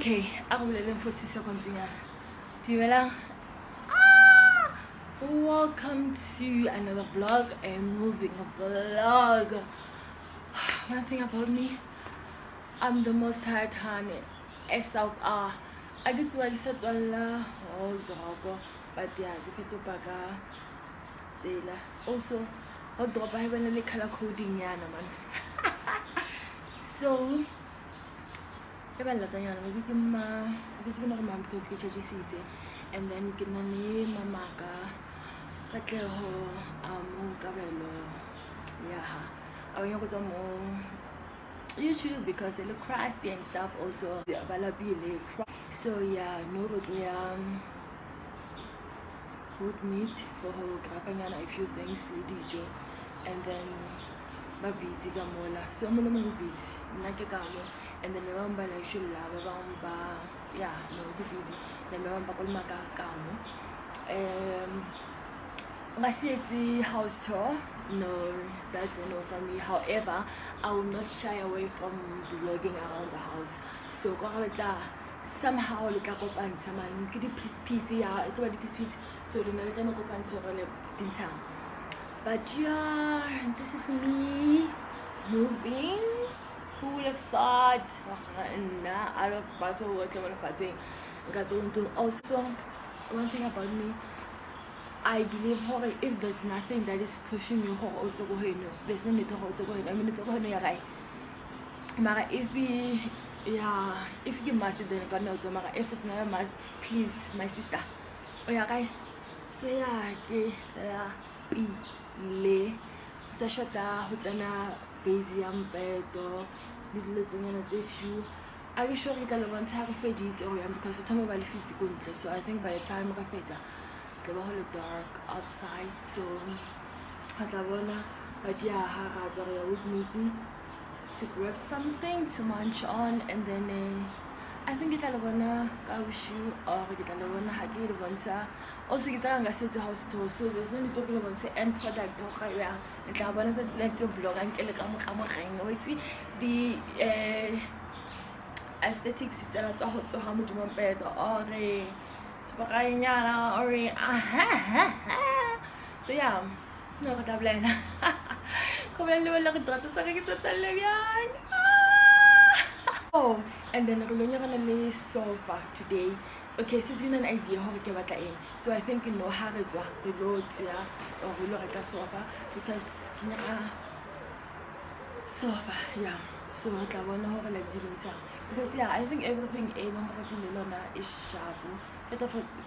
Okay, I'm going for 2 seconds. Divela, welcome to another vlog, a moving vlog. One thing about me, I'm the most tired honey. South I guess what I said Allah, oh dog, but yeah, if it's a baga, also, oh dog, I have a color coding, man. So. Maybe because ke chargisitse and then ke na le mamaka ka tleho kabelo yeah I want to go mo YouTube because they look crusty and stuff also so yeah no would meet for her grapanyana a few things lidijo and then busy gamola so I'm busy and then remember like should yeah no busy then remember I see the house tour. No, that's a no from me. However, I will not shy away from vlogging around the house. So somehow like up and someone get piece yeah it's already piece so then I can go and so but yeah, this is me moving. Who would have thought? I don't battle work also one thing about me, I believe if there's nothing that is pushing you there's no need to go in. I mean it's okay. If you must then God knows if it's not a must, please my sister. So yeah, le sa shota ho tsena busy am bedo little few are you sure you can want to have a because the time about 50 kuntle so I think by the time I feta the whole dark outside so but yeah would meet to grab something to munch on and then I think it's alone kaushu or it's alone hagi the also it's a city house tour so there's no need to go on say end product or yeah and I want to let the vlog and kill the aesthetics it's a lot of so how much more better or so yeah no got a blend come on look at that oh and then I'm going to sofa today. Okay, so it's been an idea how we can get in. So I think you know how to do the roads or we look at a sofa because sofa, yeah. So I want to have like different because yeah, I think everything is sharp.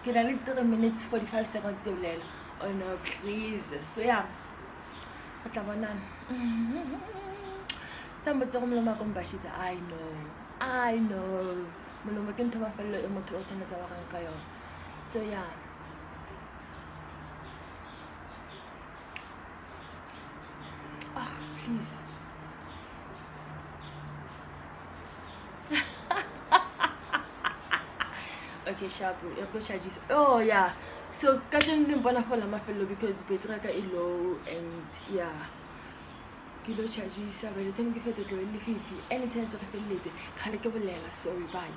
Can I need 30 minutes 45 seconds to learn? Oh no, please. So yeah, I know. So yeah. Oh, please. Okay, Shabu, you've got charges. Oh yeah. So Kajan didn't want to follow my fellow because Petraka is low and yeah. Kilo charges by the time you get it really fifi. Any chance of affiliate, Kalikabulela, sorry, bye.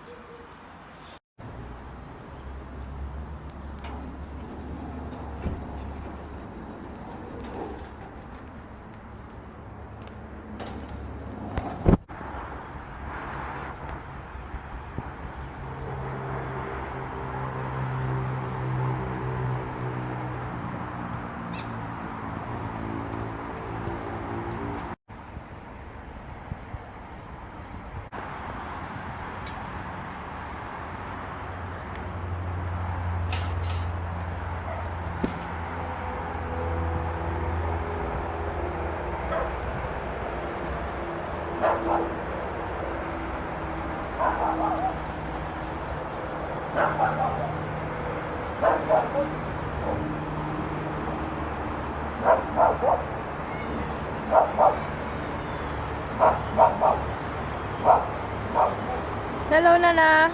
Hello, Nana.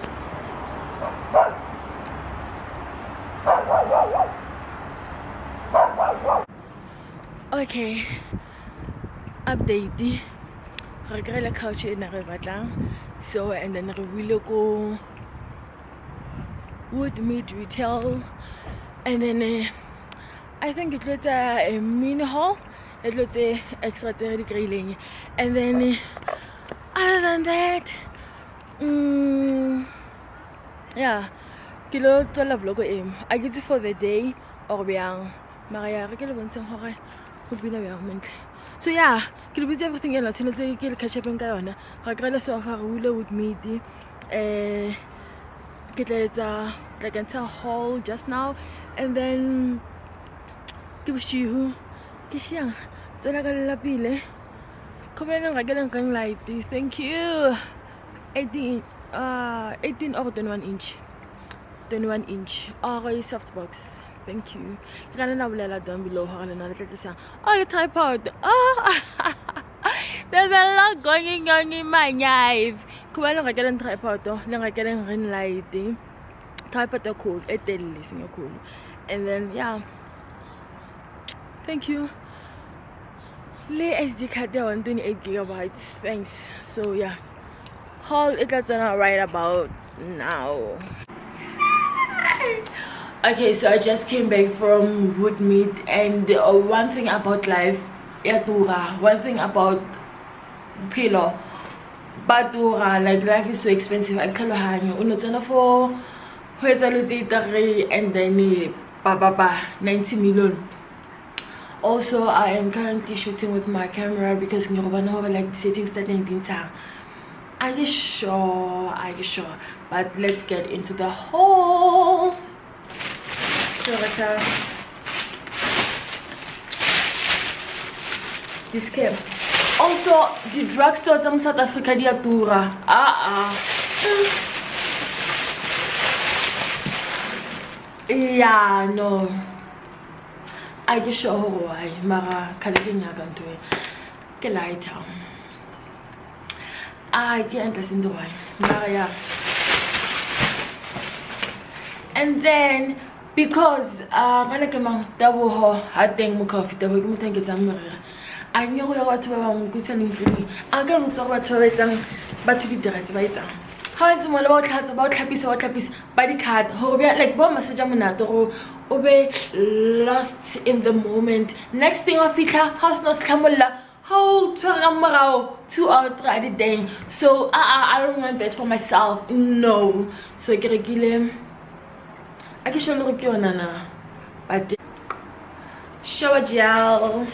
Okay, update. Re kry la couch e na re batlang So and then we look go wood meat retail, and then I think it was a mini hall. It was a extra grilling, and then other than that, yeah, kilo 12 logo aim. I get it for the day or beyond. Maria, I get one song. So yeah, kilo busy everything else. You know, say kill catch up in Guyana. I got a sofa ruler with meat. Get like entire hall just now, and then give you Kishang. So I got a lapile. Come in and I get a light. Thank you. 18 or 21 inch. 21 inch. Oh, softbox. Thank you. You can now down below her and another sound. Oh, the tripod. Oh, there's a lot going on in my life. Come on, I get a tripod. Then I get a ring lighting. Tripod are cool. It's listening cool. And then, yeah. Thank you. Lay SD card there on 28 gigabytes. Thanks. So, yeah. Haul it does not right about now. Okay, so I just came back from wood meat, and one thing about life, one thing about pillow, batura, like life is so expensive. I can't hang you for and then 90 million. Also, I am currently shooting with my camera because you know like settings that in time. Are you sure? But let's get into the haul. This came. Also, the drugstore in South Africa, they are dura. Yeah, no. I get sure why. Mara, Kalikinya ganto. Kelaita. I can't listen to why. Maria. And then because I think my coffee the way I get some I know what I'm going to I got to what but to the right by time. How is more about cards about capis or capis by the card? How like bomb message or obey lost in the moment. Next thing of it, house not Kamala. How to 2 or 3 a day. So I don't want that for myself. No. So I get a gilliam. I can show you nana. But shower gel.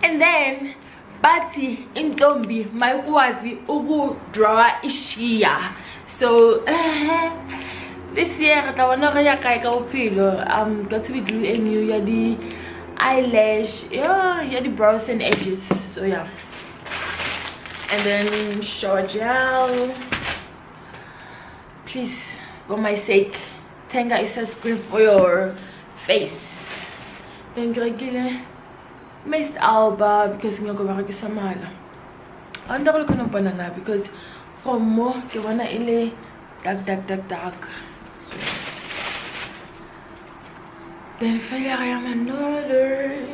And then Bati in Dombi, my wazi ubu drawer ishia. So this year I wanna I'm got to be doing a new yadi eyelash, yeah, the brows and edges. So yeah. And then shower gel. Please, for my sake, Tenga is a screen for your face. Then Gregile missed Alba because I'm going to Samala. I'm not going to banana because from more you wanna ile dark. So, then failure I am another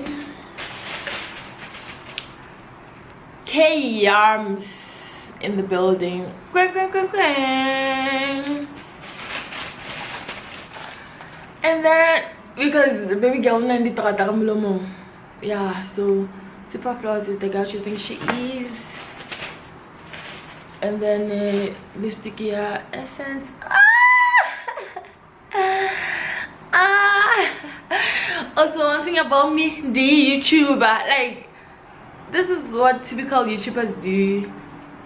K arms in the building. And then because the baby girl nandi mo. Yeah, so super flowers is the girl she thinks she is. And then lipstick here, essence. Also, one thing about me, the YouTuber, like this is what typical YouTubers do.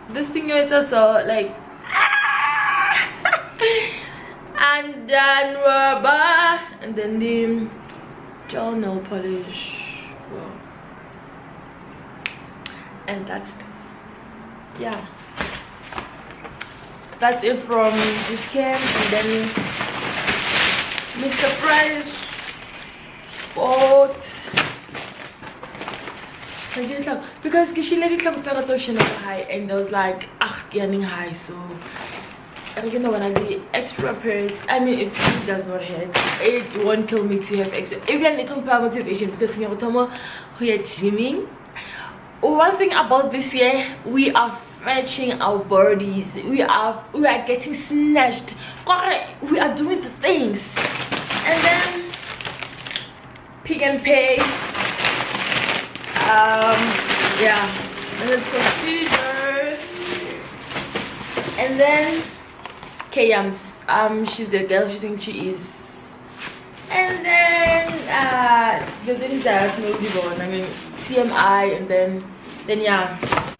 This thing is also like and then rubber, and then the gel nail polish. Well, and that's yeah, that's it from this camp. And then Mr. Price bought because she let it come to high, and I was like getting high, so I'm gonna wanna be extra pairs. I mean, it really does not hurt. It won't kill me to have extra. Even a little motivation because we are gymming. One thing about this year, we are stretching our bodies. We are getting snatched. We are doing the things. And then Pick and Pay. Yeah, and then procedure. And then Kayams. She's the girl she thinks she is. And then the things that maybe born. I mean TMI, and then yeah.